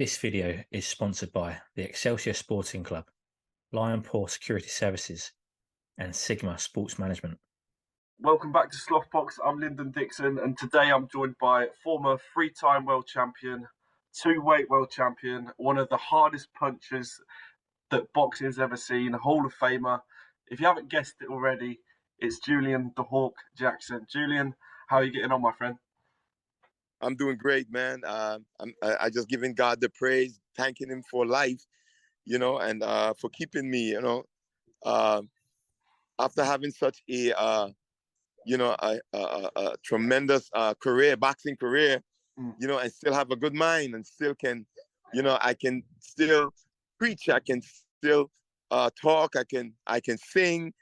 This video is sponsored by the Excelsior Sporting Club, Lion Paw Security Services, and Sigma Sports Management. Welcome back to Slothbox. I'm Lyndon Dixon, and today I'm joined by former three-time world champion, two-weight world champion, one of the hardest punchers that boxing's ever seen, Hall of Famer. If you haven't guessed it already, it's Julian the Hawk Jackson. Julian, how are you getting on, my friend? I'm doing great, man. I just giving God the praise, thanking Him for life, and for keeping me, after having such a tremendous career, boxing career, and still have a good mind and still can, I can still preach, I can still talk, I can sing.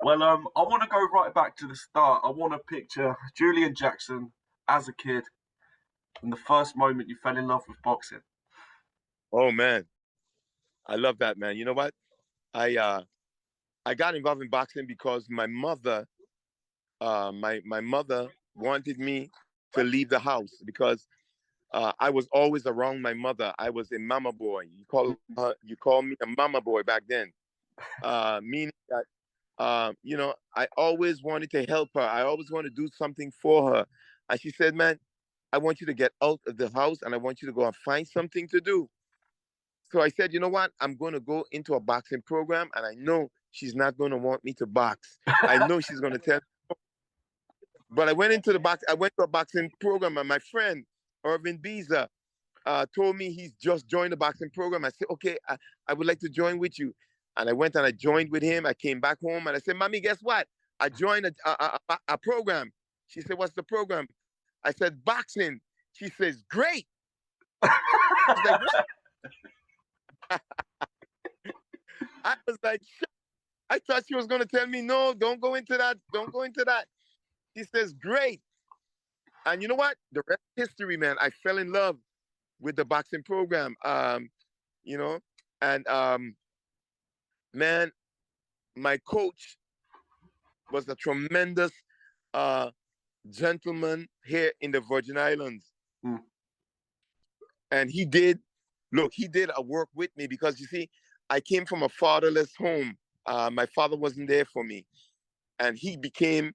Well, I want to go right back to the start. I want to picture Julian Jackson as a kid and the first moment you fell in love with boxing. Oh man, I love that, man. You know what? I got involved in boxing because my mother, my mother wanted me to leave the house because I was always around my mother. I was a mama boy. You call me a mama boy back then, meaning that I always wanted to help her. I always wanted to do something for her. And she said, man, I want you to get out of the house and I want you to go and find something to do. So I said, you know what? I'm going to go into a boxing program and I know she's not going to want me to box. I know she's going to tell me. But I went to a boxing program and my friend, Irvin Beezer, told me he's just joined the boxing program. I said, okay, I would like to join with you. And I went and I joined with him. I came back home and I said, Mommy, guess what? I joined a program. She said, what's the program? I said, boxing. She says, great. I was like, what? I was like, I thought she was going to tell me, no, don't go into that. Don't go into that. She says, great. And you know what? The rest is history, man. I fell in love with the boxing program, man, my coach was a tremendous gentleman here in the Virgin Islands. And he did a work with me because, you see, I came from a fatherless home. My father wasn't there for me. And he became,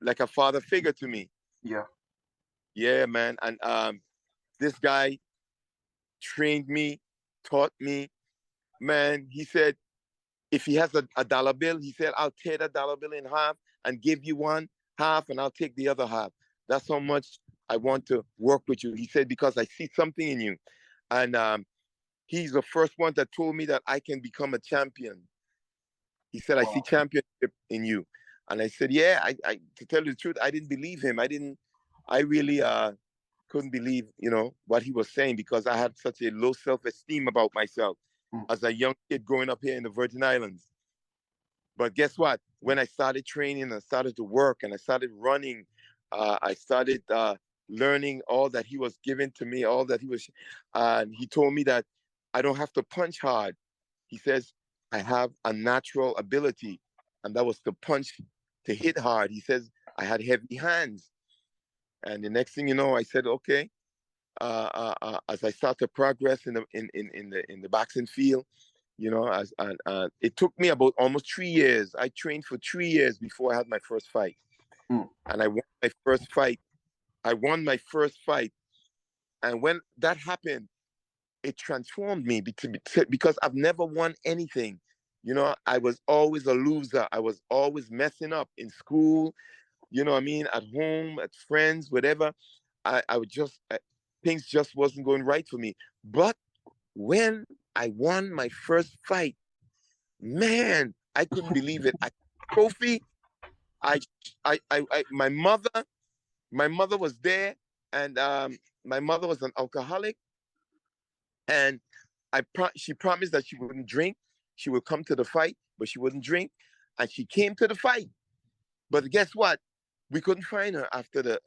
like a father figure to me. Yeah. Yeah, man. And this guy trained me, taught me. Man, he said, if he has a dollar bill, he said, I'll tear that dollar bill in half and give you one half and I'll take the other half. That's how much I want to work with you. He said, because I see something in you. And he's the first one that told me that I can become a champion. He said, wow. I see championship in you. And I said, yeah, I to tell you the truth, I didn't believe him. I really couldn't believe, what he was saying because I had such a low self-esteem about myself as a young kid growing up here in the Virgin Islands. But guess what? When I started training, I started to work and I started running, I started learning all that he was giving to me, all that he was, and he told me that I don't have to punch hard. He says, I have a natural ability, and that was to punch, to hit hard. He says, I had heavy hands. And the next thing you know, I said, okay. As I start to progress in the boxing field, it took me about almost 3 years. I trained for 3 years before I had my first fight, and I won my first fight. And when that happened, it transformed me because I've never won anything. I was always a loser. I was always messing up in school. At home, at friends, whatever. I would just. Things just wasn't going right for me. But when I won my first fight, man, I couldn't believe it. Trophy. My mother was there, and my mother was an alcoholic, and she promised that she wouldn't drink. She would come to the fight, but she wouldn't drink, and she came to the fight. But guess what? We couldn't find her after the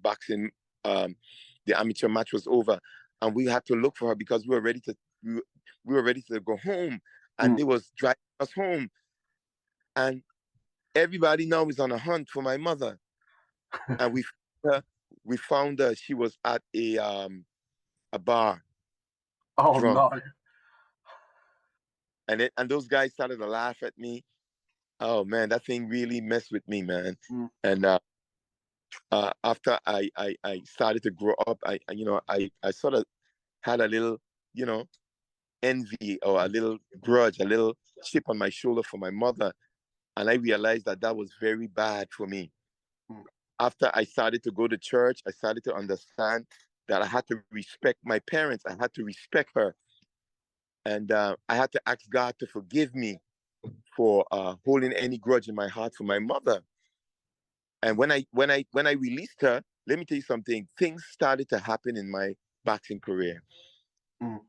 boxing. The amateur match was over, and we had to look for her because we were ready to go home, and they was driving us home, and everybody now is on a hunt for my mother, and we her, we found her. She was at a bar, Oh drunk, no. and those guys started to laugh at me. Oh man, that thing really messed with me, man. Mm. And after I started to grow up, I sort of had a little, you know, envy or a little grudge, a little chip on my shoulder for my mother, and I realized that that was very bad for me. Mm. After I started to go to church, I started to understand that I had to respect my parents. I had to respect her, and I had to ask God to forgive me for holding any grudge in my heart for my mother. And when I released her, let me tell you something. Things started to happen in my boxing career. Mm.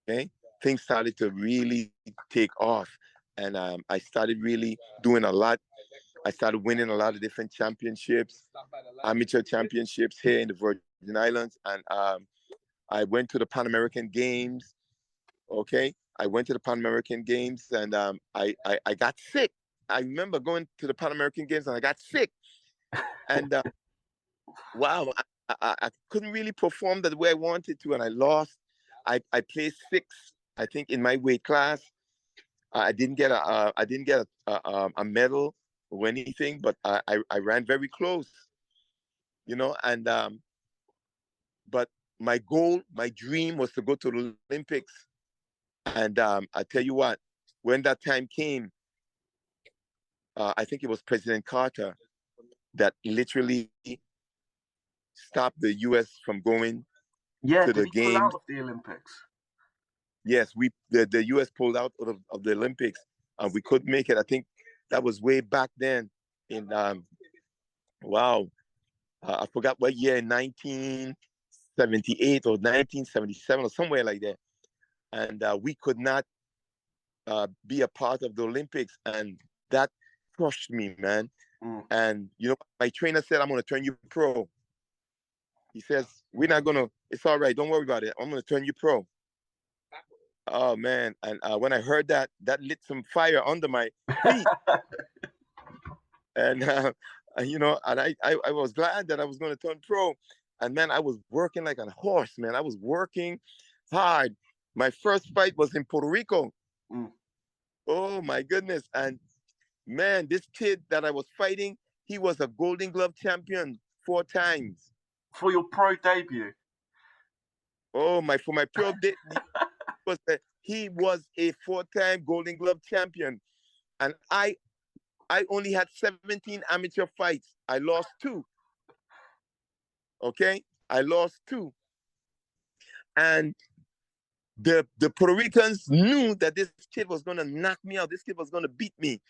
Okay, things started to really take off, and I started really doing a lot. I started winning a lot of different championships, amateur championships here in the Virgin Islands, and I went to the Pan American Games. Okay, I went to the Pan American Games, and I got sick. I remember going to the Pan American Games, and I got sick, and wow, I couldn't really perform the way I wanted to, and I lost. I placed sixth, I think, in my weight class. I didn't get a medal or anything, but I ran very close, you know. And but my goal, my dream was to go to the Olympics. And I tell you what, when that time came, I think it was President Carter that literally stopped the U.S. from going Yeah, to did the he pull games. out of the Olympics? Yes, the U.S. pulled out of the Olympics, and we couldn't make it. I think that was way back then in wow, I forgot what year, 1978 or 1977 or somewhere like that. And we could not be a part of the Olympics, and that crushed me, man. Mm. And you know, my trainer said, "I'm going to turn you pro." He says, "We're not going to. It's all right. Don't worry about it. I'm going to turn you pro." Oh man! And when I heard that, that lit some fire under my feet, and you know, and I was glad that I was going to turn pro. And man, I was working like a horse, man. I was working hard. My first fight was in Puerto Rico. Mm. Oh my goodness! And man, this kid that I was fighting, he was a Golden Glove champion 4 times. For your pro debut. Oh my! For my pro he was a 4-time Golden Glove champion, and I only had 17 amateur fights. I lost 2. Okay, I lost 2, and the Puerto Ricans knew that this kid was gonna knock me out. This kid was gonna beat me.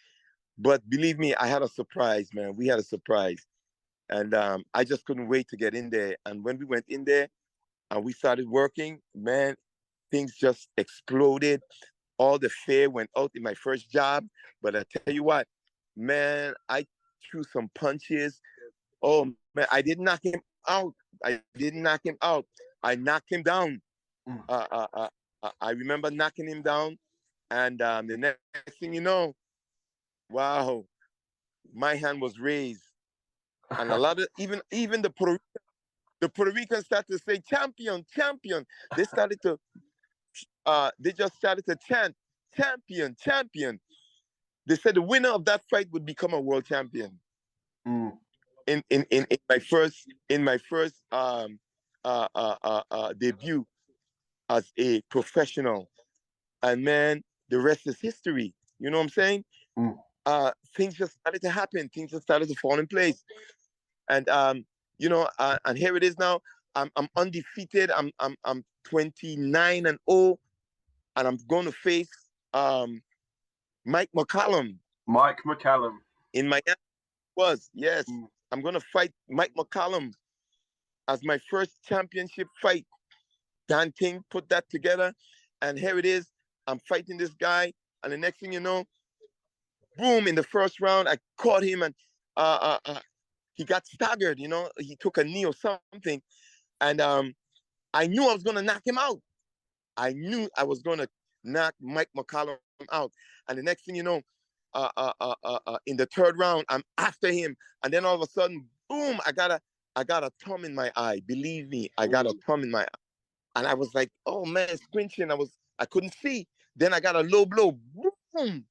But believe me, I had a surprise, man. We had a surprise, and I just couldn't wait to get in there. And when we went in there and we started working, man, things just exploded. All the fear went out in my first job. But I tell you what, man, I threw some punches. Oh man, I didn't knock him out. I didn't knock him out. I knocked him down. Mm. I remember knocking him down, and the next thing you know, wow, my hand was raised, and a lot of even the Puerto Ricans started to say champion, champion. They started to they just started to chant champion, champion. They said the winner of that fight would become a world champion. Mm. In my first debut as a professional, and man, the rest is history. You know what I'm saying? Mm. Things just started to happen. Things just started to fall in place, and you know, and here it is now. I'm undefeated. I'm 29-0, and I'm going to face Mike McCallum Mike McCallum. in Miami. Yes, Mm. I'm going to fight Mike McCallum as my first championship fight. Dan King put that together, and here it is. I'm fighting this guy, and the next thing you know, boom! In the first round, I caught him, and he got staggered. You know, he took a knee or something, and I knew I was gonna knock him out. I knew I was gonna knock Mike McCallum out, and the next thing you know, in the third round, I'm after him, and then all of a sudden, boom! I got I got a thumb in my eye. Believe me, I got a thumb in my eye. And I was like, oh man, squinching. I couldn't see. Then I got a low blow. Boom.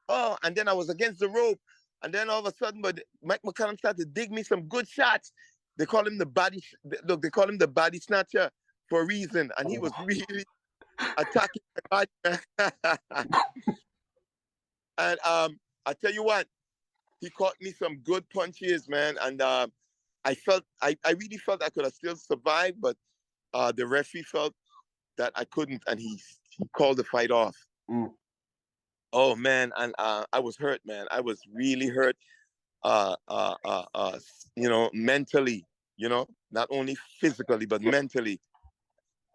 Oh, and then I was against the rope. And then all of a sudden, but Mike McCallum started to dig me some good shots. They call him the body, look, they call him the body snatcher for a reason. And he was really attacking my body. And I tell you what, he caught me some good punches, man. And I really felt I could have still survived, but the referee felt that I couldn't, and he called the fight off. Oh man, and I was hurt, man. I was really hurt. You know, mentally. You know, not only physically but mentally.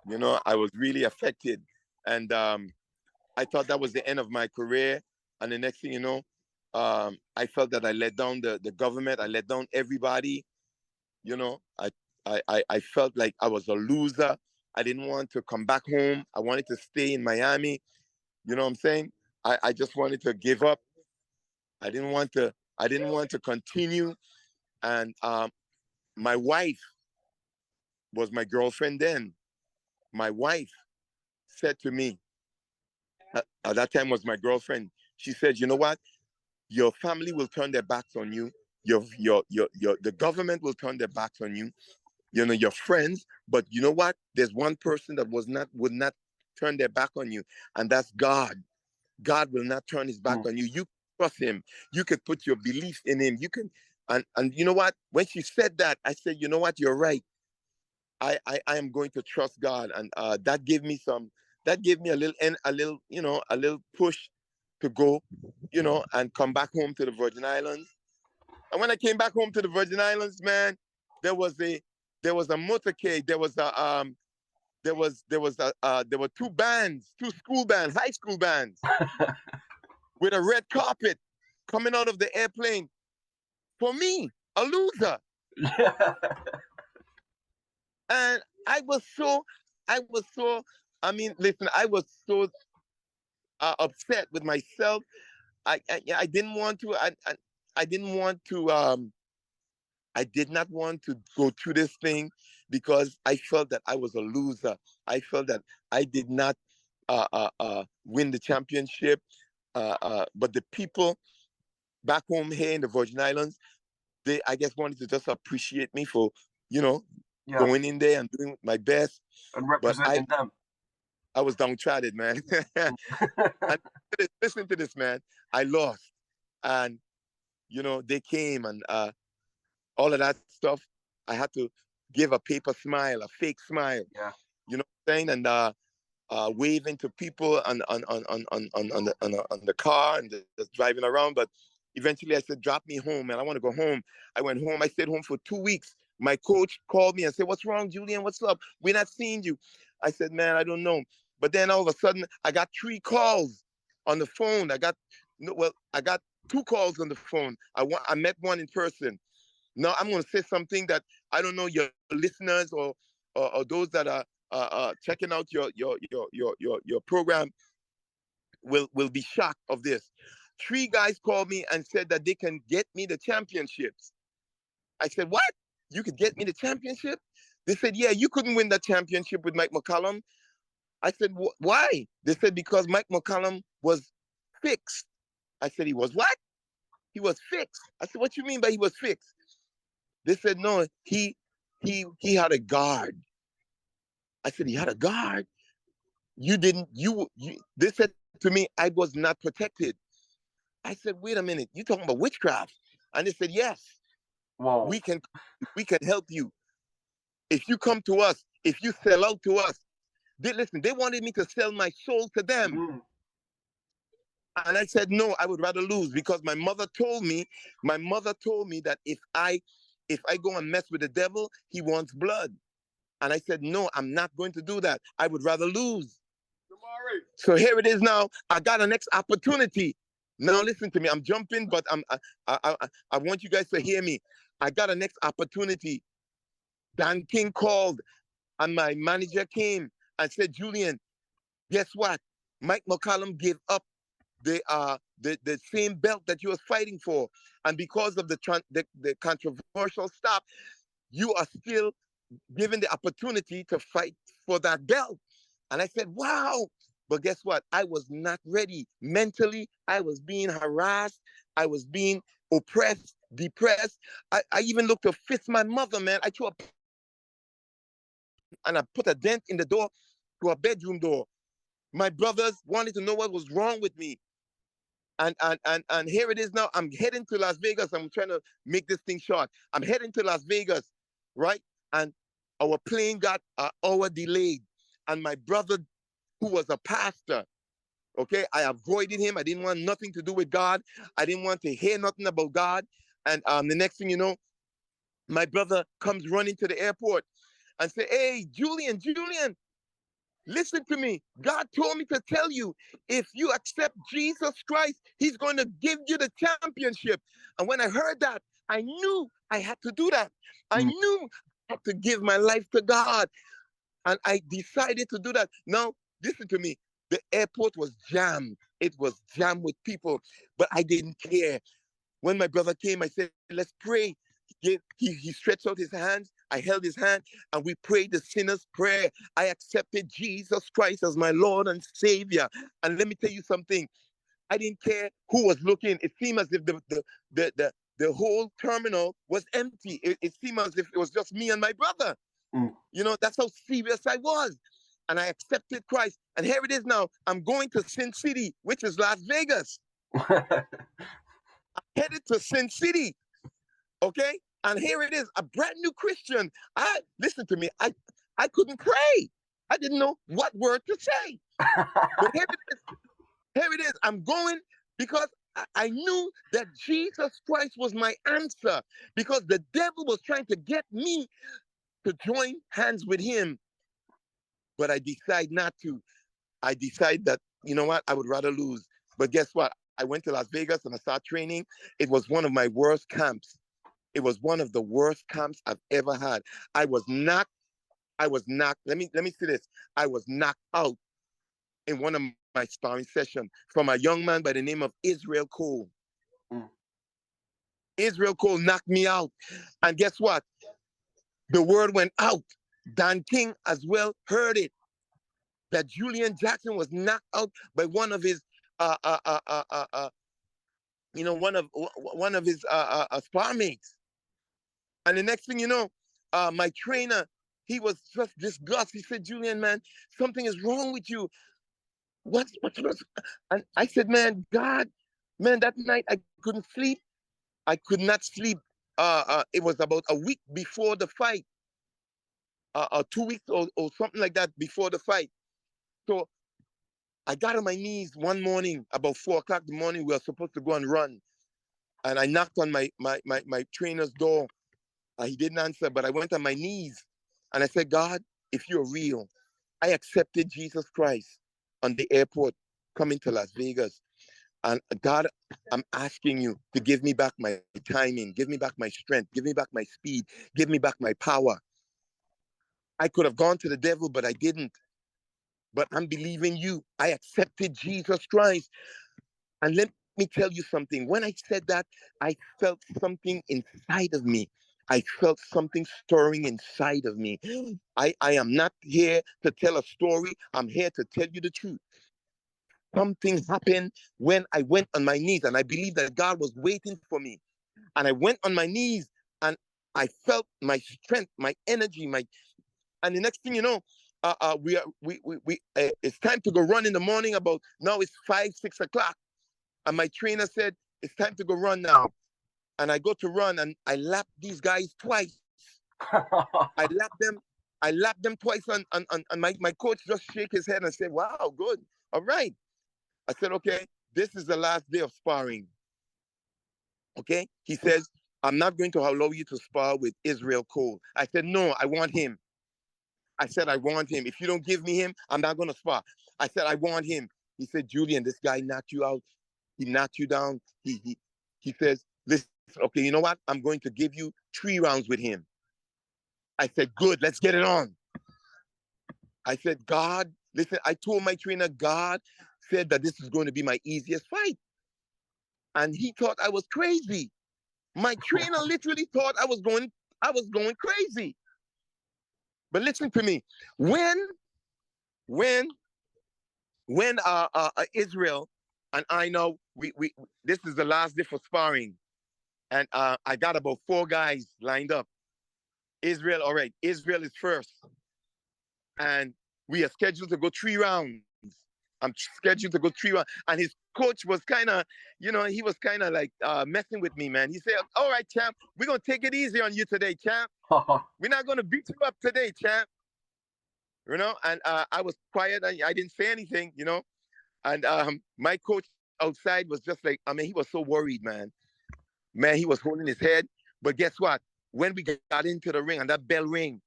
You know, I was really affected, and I thought that was the end of my career. And the next thing you know, I felt that I let down the government. I let down everybody. You know, I felt like I was a loser. I didn't want to come back home. I wanted to stay in Miami. You know what I'm saying? I just wanted to give up. I didn't want to continue. And my wife was my girlfriend then. My wife said to me, at that time was my girlfriend. She said, you know what? Your family will turn their backs on you. The government will turn their backs on you. You know, your friends. But you know what? There's one person that would not turn their back on you, and that's God. God will not turn his back on you. You trust him. You could put your belief in him. You can, and you know what? When she said that, I said, you know what? You're right. I am going to trust God, and that gave me a little, you know, a little push to go, you know, and come back home to the Virgin Islands. And when I came back home to the Virgin Islands, man, there was a motorcade. There were two bands, two school bands, high school bands, with a red carpet coming out of the airplane for me, a loser. And I was so, I mean, listen, I was so upset with myself. I didn't want to, I didn't want to, I did not want to go through this thing because I felt that I was a loser. I felt that I did not win the championship. But the people back home here in the Virgin Islands, they, I guess, wanted to just appreciate me for, you know, going in there and doing my best. And representing them. I was downtrodden, man. And listen to this, man. I lost. And, you know, they came and all of that stuff. I had to give a paper smile, a fake smile. Yeah. You know what I'm saying? And waving to people on the car and just driving around. But eventually I said, drop me home, man. I want to go home. I went home. I stayed home for 2 weeks. My coach called me and said, what's wrong, Julian? What's up? We're not seeing you. I said, man, I don't know. But then all of a sudden, I got 3 calls on the phone. I got 2 calls on the phone. I met one in person. Now I'm going to say something that I don't know your listeners or those that are checking out your program will be shocked of this. 3 guys called me and said that they can get me the championships. I said, what? You could get me the championship? They said, yeah, you couldn't win that championship with Mike McCallum. I said, why? They said, because Mike McCallum was fixed. I said, he was what? He was fixed. I said, what you mean by he was fixed? They said, no, he had a guard. I said, he had a guard? You didn't, they said to me, I was not protected. I said, wait a minute, you talking about witchcraft? And they said, yes. Whoa. We can help you. If you come to us, if you sell out to us. They wanted me to sell my soul to them. And I said, no, I would rather lose, because my mother told me that if I go and mess with the devil, he wants blood. And I said, no, I'm not going to do that. I would rather lose. So here it is now. I got a next opportunity. Now listen to me. I'm jumping, but I want you guys to hear me. I got a next opportunity. Dan King called, and my manager came and said, Julian, guess what? Mike McCallum gave up the same belt that you was fighting for, and because of the controversial stop, you are still given the opportunity to fight for that belt. And I said, wow. But guess what? I was not ready. Mentally, I was being harassed. I was being oppressed, depressed. I even looked to fist my mother, man. I threw a and I put a dent in the door to a bedroom door. My brothers wanted to know what was wrong with me. And here it is now. I'm heading to Las Vegas. I'm trying to make this thing short. I'm heading to Las Vegas, right? And our plane got an hour delayed. And my brother, who was a pastor, okay, I avoided him. I didn't want nothing to do with God. I didn't want to hear nothing about God. And the next thing you know, my brother comes running to the airport and say, hey, Julian, listen to me. God told me to tell you, if you accept Jesus Christ, he's going to give you the championship. And when I heard that, I knew I had to do that. I knew I had to give my life to God. And I decided to do that. Now, listen to me. The airport was jammed. It was jammed with people, but I didn't care. When my brother came, I said, let's pray. He stretched out his hands. I held his hand and we prayed the sinner's prayer. I accepted Jesus Christ as my Lord and Savior. And let me tell you something. I didn't care who was looking. It seemed as if the whole terminal was empty. It seemed as if it was just me and my brother. You know, that's how serious I was. And I accepted Christ. And here it is now. I'm going to Sin City, which is Las Vegas. I'm headed to Sin City. Okay? And here it is, a brand new Christian. Listen to me, I couldn't pray. I didn't know what word to say. But here it is. Here it is. I'm going because I knew that Jesus Christ was my answer, because the devil was trying to get me to join hands with him. But I decided not to. I decided that, you know what, I would rather lose. But guess what? I went to Las Vegas and I started training. It was one of my worst camps. It was one of the worst camps I've ever had. I was knocked. Let me say this. I was knocked out in one of my sparring sessions from a young man by the name of Israel Cole. Israel Cole knocked me out. And guess what? The word went out. Dan King as well heard it, that Julian Jackson was knocked out by one of his one of his spar mates. And the next thing you know, my trainer, he was just disgusted. He said, Julian, man, something is wrong with you. What's and I said, man, God, man, that night I couldn't sleep. I could not sleep. It was about a week before the fight, 2 weeks or something like that before the fight. So I got on my knees one morning, about 4 o'clock in the morning. We were supposed to go and run. And I knocked on my trainer's door. He didn't answer, but I went on my knees and I said, God, if you're real, I accepted Jesus Christ on the airport coming to Las Vegas. And God, I'm asking you to give me back my timing, give me back my strength, give me back my speed, give me back my power. I could have gone to the devil, but I didn't. But I'm believing you. I accepted Jesus Christ. And let me tell you something. When I said that, I felt something inside of me. I felt something stirring inside of me. I am not here to tell a story. I'm here to tell you the truth. Something happened when I went on my knees, and I believe that God was waiting for me. And I went on my knees, and I felt my strength, my energy, and the next thing you know, it's time to go run in the morning. About now it's 5, 6 o'clock, and my trainer said it's time to go run now. And I go to run, and I lap these guys twice. I lapped them twice, and my coach just shake his head and say, wow, good, all right. I said, okay, this is the last day of sparring. Okay, he says, I'm not going to allow you to spar with Israel Cole. I said, no, I want him. I said, I want him. If you don't give me him, I'm not going to spar. I said, I want him. He said, Julian, this guy knocked you out. He knocked you down. He says, listen, okay, you know what? I'm going to give you 3 rounds with him. I said, good, let's get it on. I said, God, listen, I told my trainer, God said that this is going to be my easiest fight. And he thought I was crazy. My trainer literally thought I was going I was going crazy. But listen to me. When Israel and I know we this is the last day for sparring, and I got about 4 guys lined up. Israel, all right. Israel is first, and we are scheduled to go 3 rounds. I'm scheduled to go 3 rounds, and his coach was kind of, he was kind of like messing with me, man. He said, "All right, champ, we're gonna take it easy on you today, champ. We're not gonna beat you up today, champ." And I was quiet. I didn't say anything, And my coach outside was just like, I mean, he was so worried, man. Man, he was holding his head. But guess what? When we got into the ring and that bell ring,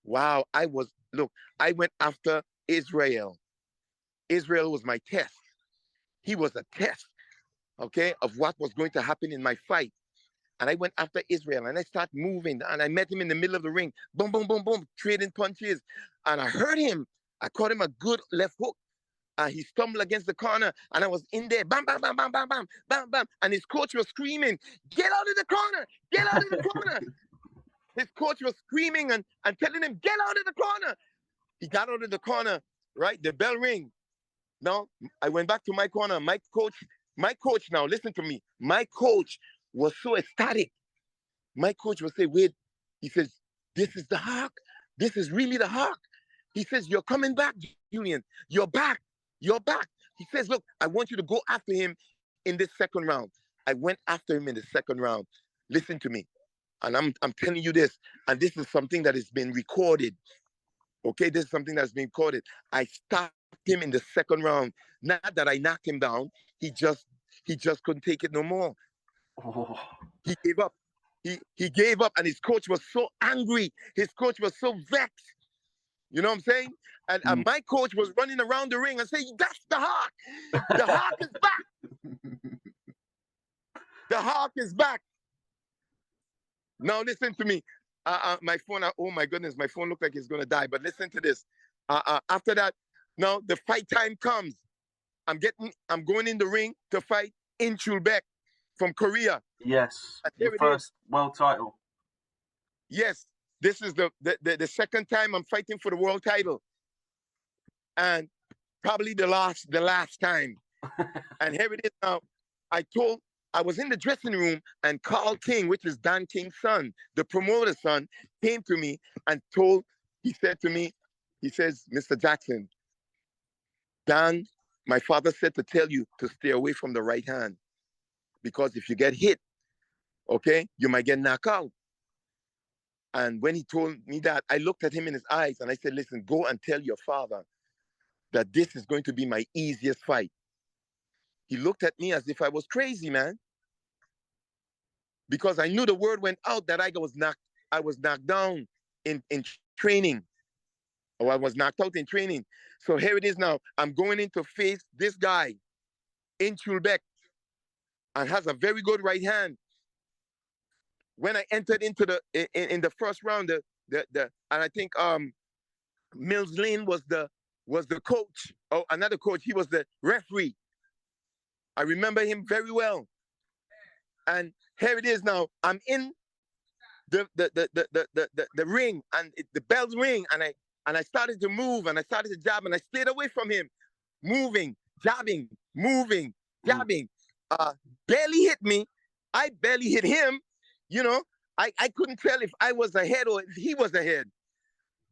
wow, I went after Israel. Israel was my test. He was a test, okay, of what was going to happen in my fight. And I went after Israel and I started moving and I met him in the middle of the ring. Boom, boom, boom, boom, trading punches. And I heard him. I caught him a good left hook. He stumbled against the corner and I was in there. Bam, bam, bam, bam, bam, bam, bam, bam. And his coach was screaming, "Get out of the corner! Get out of the corner!" His coach was screaming and telling him, "Get out of the corner!" He got out of the corner, right? The bell ring. Now, I went back to my corner. My coach now, listen to me. My coach was so ecstatic. My coach would say, "Wait," he says, "This is the Hawk. This is really the Hawk." He says, "You're coming back, Julian. You're back. You're back." He says, "Look, I want you to go after him in this second round." I went after him in the second round. Listen to me. And I'm telling you this, and this is something that has been recorded. Okay, this is something that's been recorded. I stopped him in the second round. Not that I knocked him down. He just couldn't take it no more. Oh. He gave up. He gave up, and his coach was so angry. His coach was so vexed. You know what I'm saying? And my coach was running around the ring and saying, "That's the Hawk. The Hawk is back. The Hawk is back." Now listen to me. My phone, oh my goodness, my phone looked like it's going to die. But listen to this. After that, now the fight time comes. I'm going in the ring to fight in Chulbeck from Korea. Yes, your first world title. Yes, this is the second time I'm fighting for the world title, and probably the last time. And here it is now. I was in the dressing room, and Carl King, which is Dan King's son, the promoter's son, came to me and he said to me, he says, "Mr. Jackson, Dan, my father said to tell you to stay away from the right hand, because if you get hit, okay, you might get knocked out." And when he told me that, I looked at him in his eyes and I said, "Listen, go and tell your father that this is going to be my easiest fight." He looked at me as if I was crazy, man. Because I knew the word went out that I was knocked down in training. Or I was knocked out in training. So here it is now. I'm going in to face this guy in Chulbeck and has a very good right hand. When I entered into in the first round, and I think Mills Lane was the coach. Oh, another coach. He was the referee. I remember him very well. And here it is now. I'm in the ring, and the bells ring, and I started to move, and I started to jab, and I stayed away from him, moving, jabbing, moving, jabbing. Barely hit me. I barely hit him. I couldn't tell if I was ahead or if he was ahead.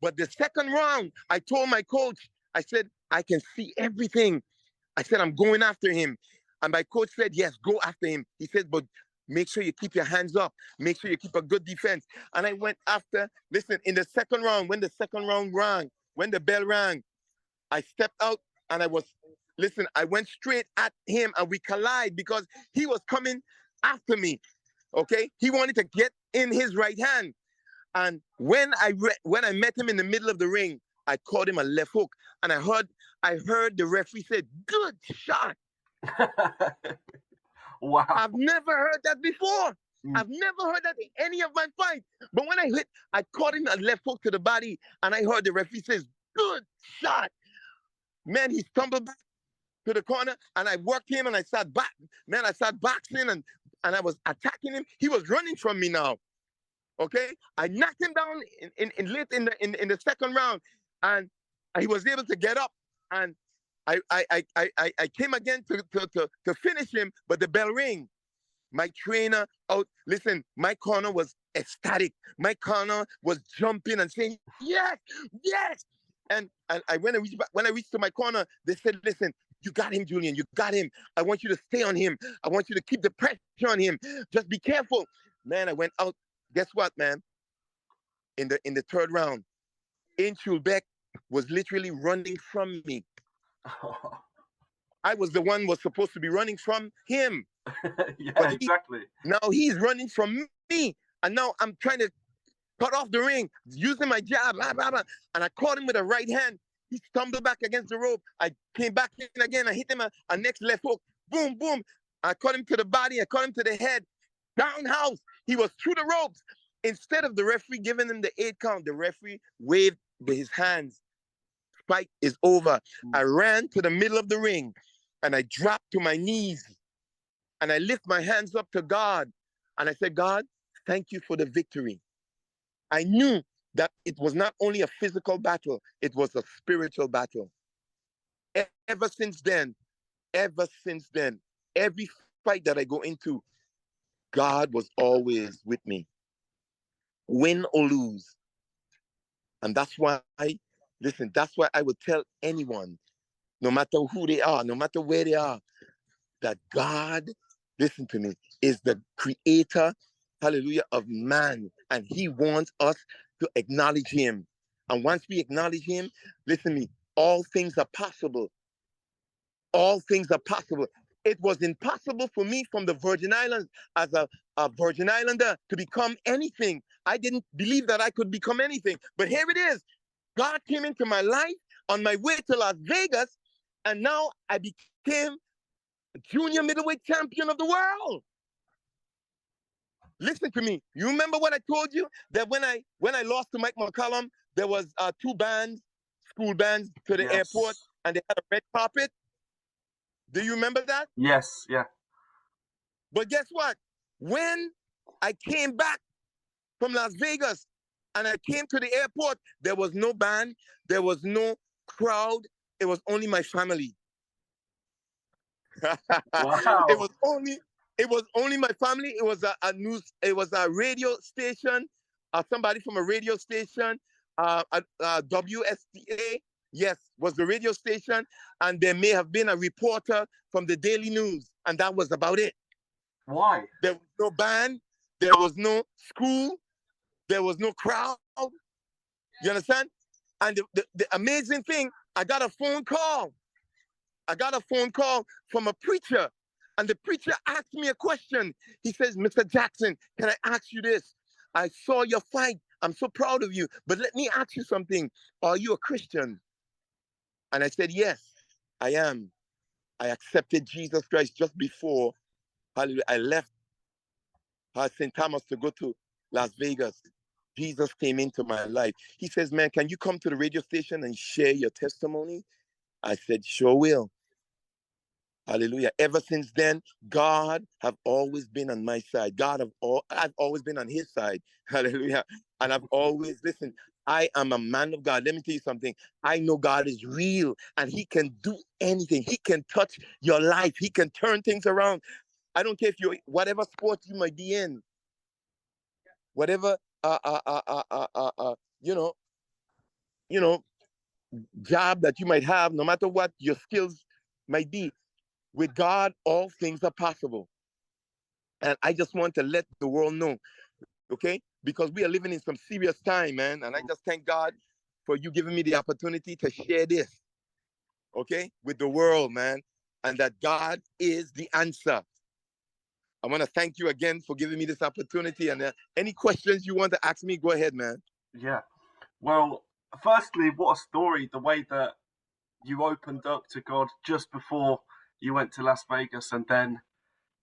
But the second round, I told my coach, I said, "I can see everything." I said, "I'm going after him." And my coach said, "Yes, go after him." He said, "But make sure you keep your hands up. Make sure you keep a good defense." And I went after, listen, in the second round, when the second round rang, when the bell rang, I stepped out and I went straight at him and we collide because he was coming after me. Okay? He wanted to get in his right hand. And when I met him in the middle of the ring, I caught him a left hook, and I heard the referee say, "Good shot." Wow. I've never heard that before. I've never heard that in any of my fights. But when I caught him a left hook to the body, and I heard the referee says, "Good shot." Man, he stumbled back to the corner, and I worked him, and I started back. Man, I started boxing, and I was attacking him. He was running from me now. Okay, I knocked him down late in the second round, and he was able to get up, and I came again to finish him, but the bell rang. My trainer out. Listen, my corner was ecstatic. My corner was jumping and saying, "Yes, yes!" And when I reached to my corner, they said, "Listen, you got him, Julian. You got him. I want you to stay on him. I want you to keep the pressure on him. Just be careful." Man, I went out. Guess what, man? In the third round, Beck was literally running from me. I was the one was supposed to be running from him. Yeah, But exactly. Now he's running from me. And now I'm trying to cut off the ring, using my jab, blah, blah, blah. And I caught him with a right hand. He stumbled back against the rope. I came back in again. I hit him a next left hook. Boom, boom. I caught him to the body. I caught him to the head. Downhouse. He was through the ropes. Instead of the referee giving him the 8 count, the referee waved his hands. Fight is over. I ran to the middle of the ring and I dropped to my knees and I lift my hands up to God and I said, "God, thank you for the victory." I knew that it was not only a physical battle, it was a spiritual battle. Ever since then, every fight that I go into, God was always with me, win or lose. And that's why, listen, that's why I would tell anyone, no matter who they are, no matter where they are, that God, listen to me, is the creator, hallelujah, of man. And he wants us to acknowledge him. And once we acknowledge him, listen to me, all things are possible. All things are possible. It was impossible for me from the Virgin Islands as a Virgin Islander to become anything. I didn't believe that I could become anything. But here it is. God came into my life on my way to Las Vegas, and now I became junior middleweight champion of the world. Listen to me. You remember what I told you? That when I lost to Mike McCollum, there was 2 bands, school bands to the airport, and they had a red carpet. Do you remember that? Yes, yeah. But guess what? When I came back from Las Vegas and I came to the airport, there was no band, there was no crowd. It was only my family. Wow. It was only my family. It was it was a radio station, somebody from a radio station, WSTA, yes, was the radio station, and there may have been a reporter from the Daily News, and that was about it. Why? There was no band, there was no school, there was no crowd. You understand? And the amazing thing, I got a phone call. I got a phone call from a preacher, and the preacher asked me a question. He says, "Mr. Jackson, can I ask you this? I saw your fight. I'm so proud of you. But let me ask you something. Are you a Christian?" And I said, "Yes, I am. I accepted Jesus Christ just before I left St. Thomas to go to Las Vegas. Jesus came into my life." He says, "Man, can you come to the radio station and share your testimony?" I said, "Sure will." Hallelujah. Ever since then, God have always been on my side. I've always been on his side. Hallelujah. And I've always, listen, I am a man of God. Let me tell you something. I know God is real and he can do anything. He can touch your life. He can turn things around. I don't care if you're, whatever sport you might be in, whatever, you know, job that you might have, no matter what your skills might be, with God, all things are possible. And I just want to let the world know, okay? Because we are living in some serious time, man. And I just thank God for you giving me the opportunity to share this, okay, with the world, man. And that God is the answer. I want to thank you again for giving me this opportunity. And any questions you want to ask me, go ahead, man. Yeah. Well, firstly, what a story, the way that you opened up to God just before you went to Las Vegas and then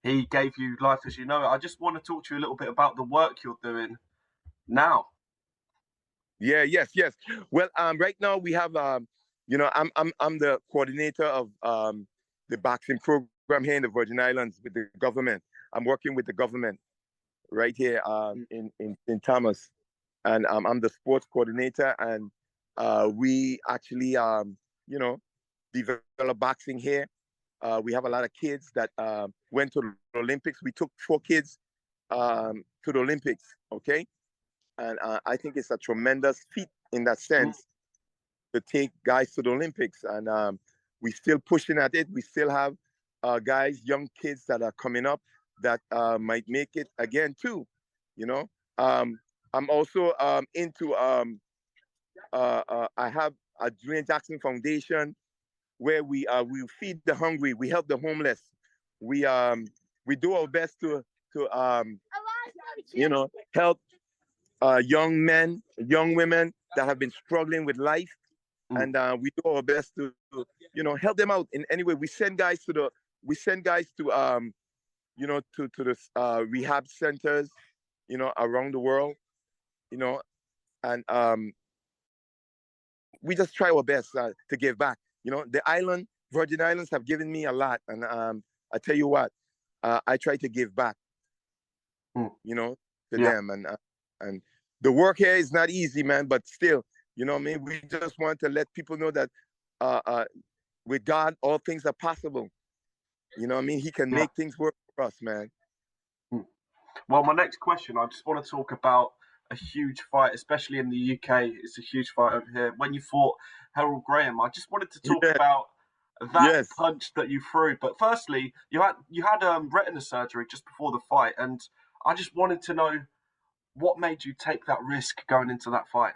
he gave you life as you know it. I just want to talk to you a little bit about the work you're doing now. Yeah, yes. Well, right now we have, I'm the coordinator of the boxing program here in the Virgin Islands with the government. I'm working with the government right here in Thomas, and I'm the sports coordinator, and we actually you know, develop boxing here. We have a lot of kids that went to the Olympics. We took 4 kids to the Olympics, okay? And I think it's a tremendous feat in that sense to take guys to the Olympics. And we're still pushing at it. We still have guys, young kids that are coming up that might make it again too, you know? I'm also into, I have a Julian Jackson Foundation where we feed the hungry, we help the homeless, we do our best to you know, help young men, young women that have been struggling with life, and we do our best to you know, help them out in any way. We send guys to you know, to the rehab centers, you know, around the world, you know, and we just try our best to give back. You know, the Virgin Islands have given me a lot, and I tell you what, I try to give back, you know, to them, and the work here is not easy, man, but still, you know what I mean? We just want to let people know that with God, all things are possible. You know what I mean? He can make things work for us, man. Well, my next question, I just want to talk about a huge fight, especially in the UK. It's a huge fight over here. When you fought Harold Graham, I just wanted to talk about that punch that you threw. But firstly, you had retina surgery just before the fight, and I just wanted to know what made you take that risk going into that fight.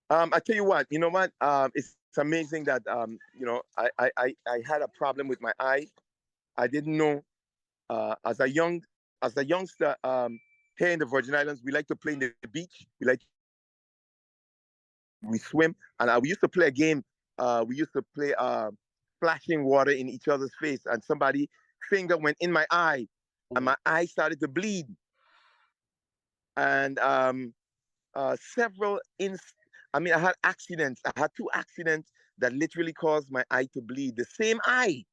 I tell you what, you know what? It's amazing that you know, I had a problem with my eye. I didn't know as a youngster here in the Virgin Islands, we like to play in the beach. We swim, and we used to play a game. We used to play splashing water in each other's face, and somebody finger went in my eye, and my eye started to bleed. And I mean, I had accidents. I had 2 accidents that literally caused my eye to bleed. The same eye,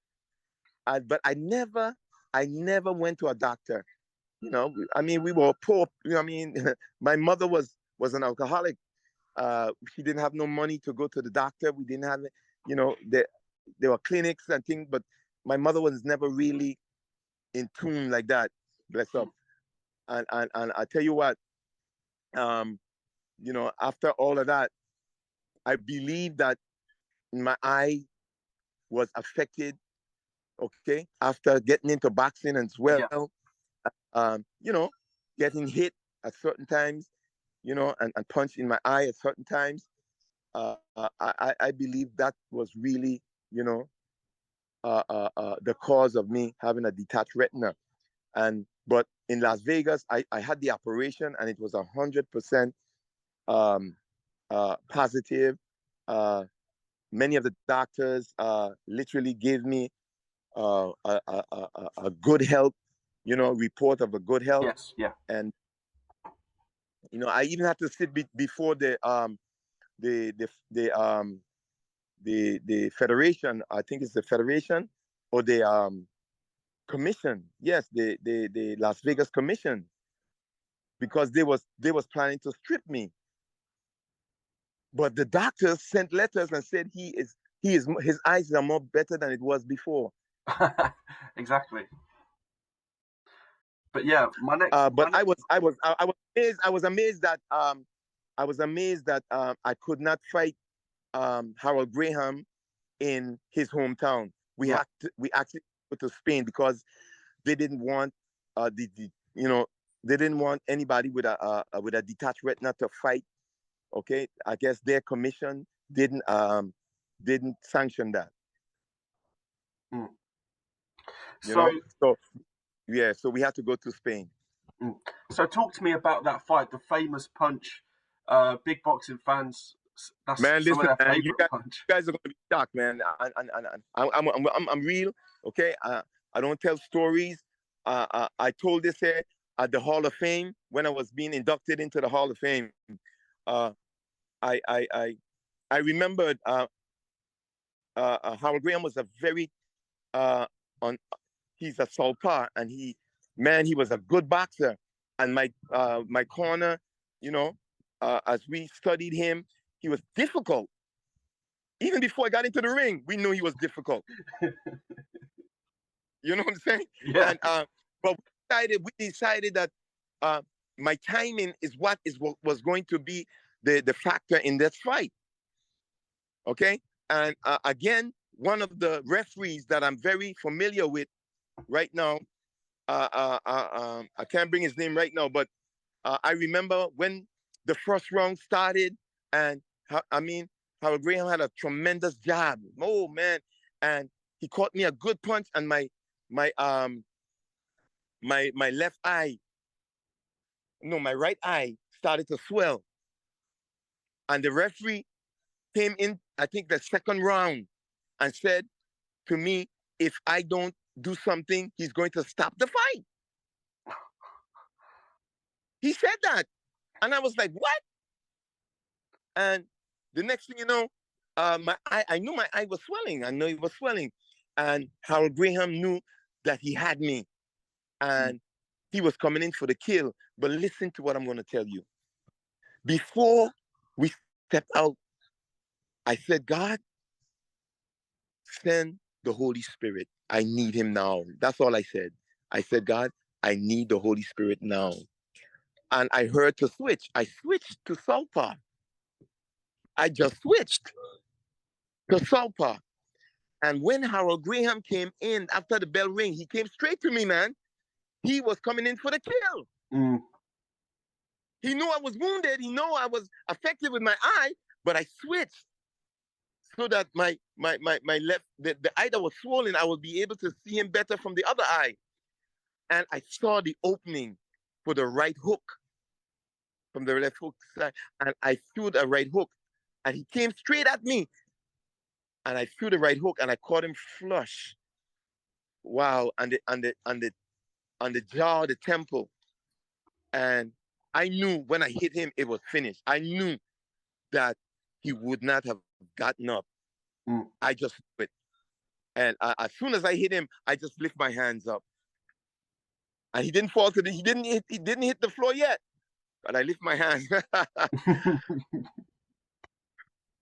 but I never went to a doctor. You know, I mean, we were poor. You know, I mean, my mother was an alcoholic. She didn't have no money to go to the doctor. We didn't have, you know, there were clinics and things, but my mother was never really in tune like that. Bless up. And I tell you what, you know, after all of that, I believe that my eye was affected. Okay, after getting into boxing as well, you know, getting hit at certain times, you know, and punched in my eye at certain times. I believe that was really, you know, the cause of me having a detached retina. But in Las Vegas, I had the operation, and it was 100% positive. Many of the doctors literally gave me a good health, you know, report of a good health. Yes, yeah. And you know, I even had to sit before the federation. I think it's the federation or the commission. Yes, the Las Vegas commission, because they was planning to strip me. But the doctors sent letters and said his eyes are more better than it was before. Exactly. But yeah, I was amazed that I could not fight Harold Graham in his hometown. We actually went to Spain because they didn't want you know, they didn't want anybody with a detached retina to fight. Okay, I guess their commission didn't sanction that. So so we had to go to Spain. So talk to me about that fight, the famous punch. Big boxing fans, that's Man, some listen, of their man, favorite punch. you guys are gonna be shocked, man. I'm real, okay? I don't tell stories. I told this here at the Hall of Fame when I was being inducted into the Hall of Fame. Uh, I remembered Howard Graham was a very on. He's a southpaw, and man, he was a good boxer. And my corner, as we studied him, he was difficult. Even before I got into the ring, we knew he was difficult. You know what I'm saying? Yeah. And but we decided that my timing is what was going to be the factor in this fight. Okay, and again, one of the referees that I'm very familiar with right now, I can't bring his name right now, but I remember when the first round started, and Howard Graham had a tremendous jab. Oh man, and he caught me a good punch, and my left eye, no, my right eye started to swell, and the referee came in, I think the second round, and said to me, if I don't do something, he's going to stop the fight. He said that. And I was like, what? And the next thing you know, I knew my eye was swelling. I knew it was swelling. And Harold Graham knew that he had me. And he was coming in for the kill. But listen to what I'm going to tell you. Before we stepped out, I said, God, send the Holy Spirit. I need him now. That's all I said. I said, God, I need the Holy Spirit now. And I heard to switch. I switched to southpaw. I just switched to southpaw. And when Harold Graham came in after the bell ring, he came straight to me, man. He was coming in for the kill. Mm. He knew I was wounded. He knew I was affected with my eye, but I switched so that my left, the eye that was swollen, I would be able to see him better from the other eye. And I saw the opening for the right hook from the left hook side, and I threw the right hook, and he came straight at me, and I threw the right hook, and I caught him flush. Wow, on the jaw, the temple, and I knew when I hit him, it was finished. I knew that he would not have gotten up. I just knew it, and as soon as I hit him, I just lift my hands up, and he didn't fall to he didn't hit the floor yet, but I lift my hands.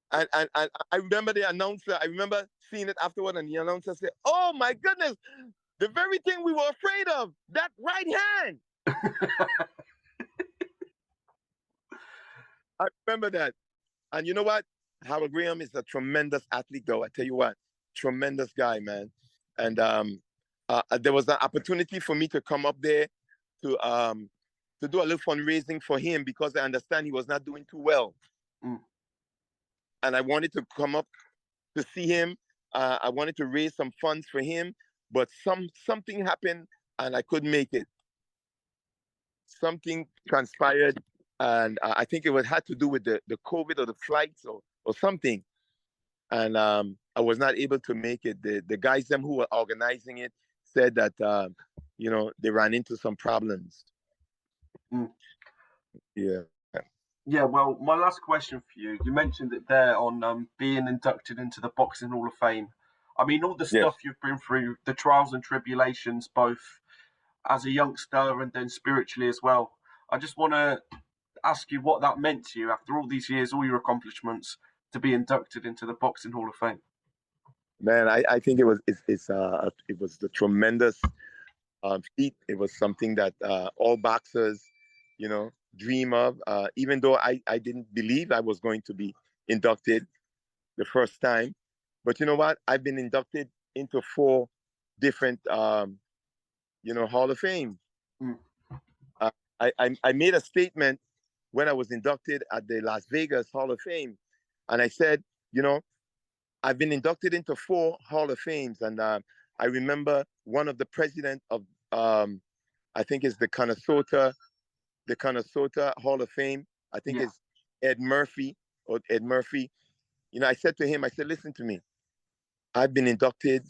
And I remember the announcer, I remember seeing it afterward, and the announcer said, oh my goodness, the very thing we were afraid of, that right hand. I remember that. And you know what? Howard Graham is a tremendous athlete, though. I tell you what, tremendous guy, man. And there was an opportunity for me to come up there to do a little fundraising for him, because I understand he was not doing too well. And I wanted to come up to see him. I wanted to raise some funds for him, but something happened and I couldn't make it. Something transpired, and I think it had to do with the COVID or the flights or something. And I was not able to make it. The guys them who were organizing it said that they ran into some problems. Yeah. Yeah, well, my last question for you. You mentioned it there on being inducted into the Boxing Hall of Fame. I mean, all the stuff you've been through, the trials and tribulations, both as a youngster and then spiritually as well. I just want to ask you what that meant to you after all these years, all your accomplishments, to be inducted into the Boxing Hall of Fame. Man, I think it was the tremendous feat. It was something that all boxers, dream of, even though I didn't believe I was going to be inducted the first time. But you know what? I've been inducted into 4 different, Hall of Fame. I made a statement when I was inducted at the Las Vegas Hall of Fame. And I said, I've been inducted into 4 Hall of Fames. And I remember one of the president of, I think it's the Canastota Hall of Fame. I think it's Ed Murphy. I said to him, I said, listen to me. I've been inducted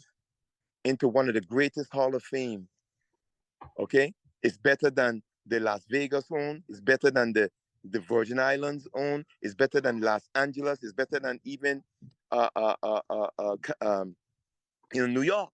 into one of the greatest Hall of Fame. Okay? It's better than the Las Vegas one. It's better than the Virgin Islands own. It's better than Los Angeles. It's better than even New York.